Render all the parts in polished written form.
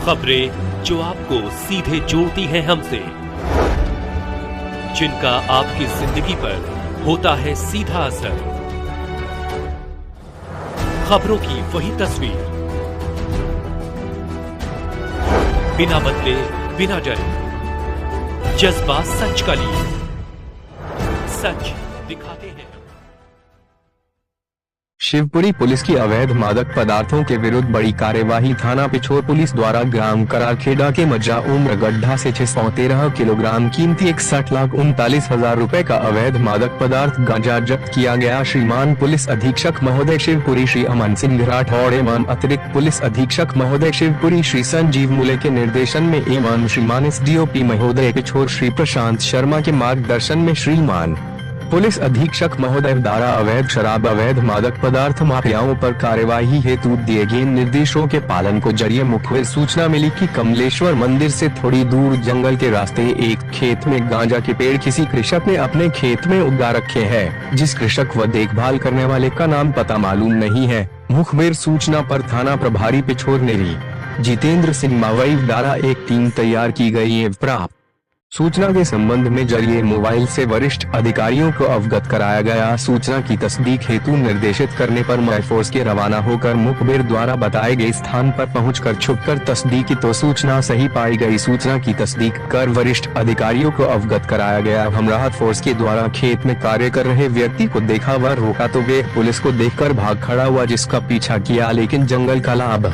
खबरें जो आपको सीधे जोड़ती हैं हमसे, जिनका आपकी जिंदगी पर होता है सीधा असर। खबरों की वही तस्वीर, बिना बदले बिना डरे, जज्बा सच का लिए, सच दिखाते हैं। शिवपुरी पुलिस की अवैध मादक पदार्थों के विरुद्ध बड़ी कार्यवाही। थाना पिछोर पुलिस द्वारा ग्राम करारखेड़ा के मज्जा उम्र गड्ढा से 613 किलोग्राम कीमती 61,39,000 रुपए का अवैध मादक पदार्थ गांजा जब्त किया गया। श्रीमान पुलिस अधीक्षक महोदय शिवपुरी श्री अमन सिंह राठौड़ एवं अतिरिक्त पुलिस अधीक्षक महोदय शिवपुरी श्री संजीव मुले के निर्देशन में एवं श्रीमान एसडीओपी महोदय पिछोर श्री प्रशांत शर्मा के मार्गदर्शन में श्रीमान पुलिस अधीक्षक महोदय द्वारा अवैध शराब, अवैध मादक पदार्थ माफियाओं पर कार्यवाही हेतु दिए गए निर्देशों के पालन को जरिए मुखबिर सूचना मिली कि कमलेश्वर मंदिर से थोड़ी दूर जंगल के रास्ते एक खेत में गांजा के पेड़ किसी कृषक ने अपने खेत में उगा रखे हैं, जिस कृषक व देखभाल करने वाले का नाम पता मालूम नहीं है। मुखबिर सूचना पर थाना प्रभारी पिछोर नेरी जितेंद्र सिंह मावई द्वारा एक टीम तैयार की गई है। प्राप्त सूचना के संबंध में जरिए मोबाइल से वरिष्ठ अधिकारियों को अवगत कराया गया। सूचना की तस्दीक हेतु निर्देशित करने पर फोर्स के रवाना होकर मुखबिर द्वारा बताए गए स्थान पर पहुंचकर छुपकर तस्दीक की तो सूचना सही पाई गई। सूचना की तस्दीक कर वरिष्ठ अधिकारियों को अवगत कराया गया। हमराहत फोर्स के द्वारा खेत में कार्य कर रहे व्यक्ति को देखा व रोका तो वे पुलिस को देखकर भाग खड़ा हुआ, जिसका पीछा किया लेकिन जंगल का लाभ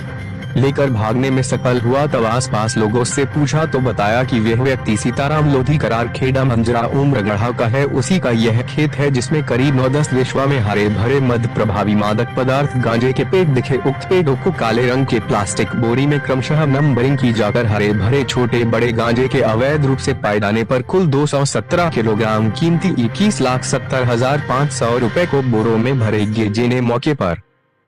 लेकर भागने में सफल हुआ। तब आसपास लोगों से पूछा तो बताया कि वह व्यक्ति सीताराम लोधी करारखेड़ा मंजरा उम्र गढ़ा का है। उसी का यह खेत है जिसमें करीब 9-10 विश्वा में हरे भरे मद प्रभावी मादक पदार्थ गांजे के पेड़ दिखे। उक्त पेड़ों को काले रंग के प्लास्टिक बोरी में क्रमशः नंबरिंग की जाकर हरे भरे छोटे बड़े गांजे के अवैध रूप से पाए जाने पर कुल 217 किलोग्राम कीमती 21,70,500 रुपए को बोरों में भरे गए, जिन्हें मौके पर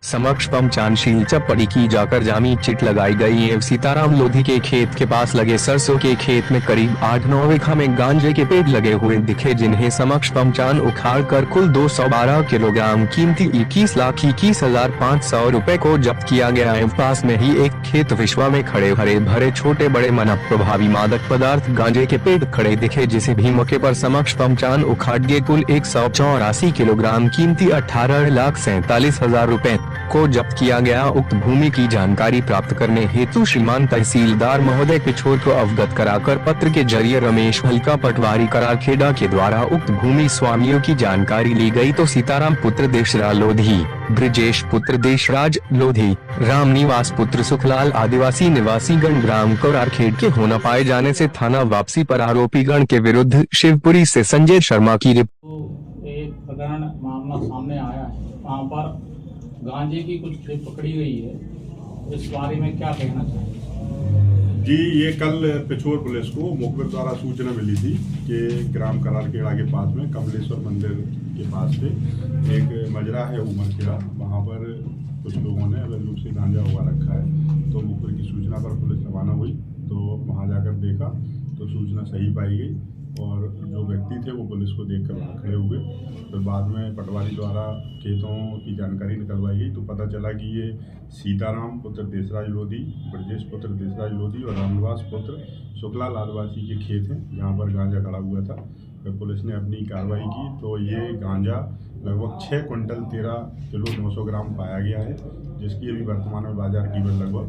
समक्ष पंचानशील चप्पड़ी की जाकर जामी चिट लगाई गई है। सीताराम लोधी के खेत के पास लगे सरसों के खेत में करीब 8-9 बीघा में गांजे के पेड़ लगे हुए दिखे, जिन्हें समक्ष पंचान उखाड़ कर कुल 212 किलोग्राम कीमती 21,21,500 रुपए को जब्त किया गया है। पास में ही एक खेत विश्वा में खड़े हरे भरे छोटे बड़े मन प्रभावी मादक पदार्थ गांजे के पेड़ खड़े दिखे, जिसे भी मौके पर समक्ष पंचान उखाड़ के कुल 184 किलोग्राम कीमती 18,47,000 रुपए को जब्त किया गया। उक्त भूमि की जानकारी प्राप्त करने हेतु श्रीमान तहसीलदार महोदय पिछोर को अवगत कराकर पत्र के जरिए रमेश हल्का पटवारी करारखेड़ा के द्वारा उक्त भूमि स्वामियों की जानकारी ली गई तो सीताराम पुत्र देशराज लोधी, ब्रिजेश पुत्र देशराज लोधी, राम निवास पुत्र सुखलाल आदिवासी निवासी गण ग्राम करारखेड़ के होना पाए जाने से थाना वापसी पर आरोपी गण के विरुद्ध शिवपुरी से संजय शर्मा की रिपोर्ट। एक प्रकरण मामला सामने आया है, वहाँ पर गांजे की कुछ खेप पकड़ी गई है, इस बारे में क्या कहना चाहिए? जी, ये कल पिछोर पुलिस को मुखबिर द्वारा सूचना मिली थी कि ग्राम करारखेड़ा के पास में कमलेश्वर मंदिर के पास से एक मजरा है उमरखेड़ा, वहाँ पर कुछ लोगों ने अवैध रूप से गांजा उगा रखा है। तो मुखबिर की सूचना पर पुलिस रवाना हुई, तो वहाँ जाकर देखा तो सूचना सही पाई गई और जो व्यक्ति थे वो पुलिस को देखकर वहाँ खड़े हुए। फिर बाद में पटवारी द्वारा खेतों की जानकारी निकलवाई गई तो पता चला कि ये सीताराम पुत्र देशराज लोधी, ब्रजेश पुत्र देशराज लोधी और रामनिवास पुत्र शुक्लाल आदिवासी के खेत हैं, जहाँ पर गांजा खड़ा हुआ था। फिर पुलिस ने अपनी कार्रवाई की तो ये गांजा लगभग 6 क्विंटल 13 किलो 900 ग्राम पाया गया है, जिसकी अभी वर्तमान में बाजार कीमत लगभग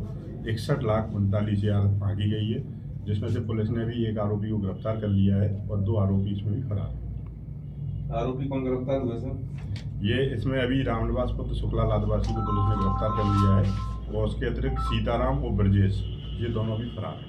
61,39,000 आंकी गई है, जिसमें से पुलिस ने भी एक आरोपी को गिरफ्तार कर लिया है और 2 आरोपी इसमें भी फरार है। आरोपी कौन गिरफ्तार हुए सर? ये इसमें अभी रामनिवास पुत्र शुक्लाल आदिवासी को पुलिस ने गिरफ्तार कर लिया है और उसके अतिरिक्त सीताराम और ब्रजेश, ये दोनों भी फरार हैं।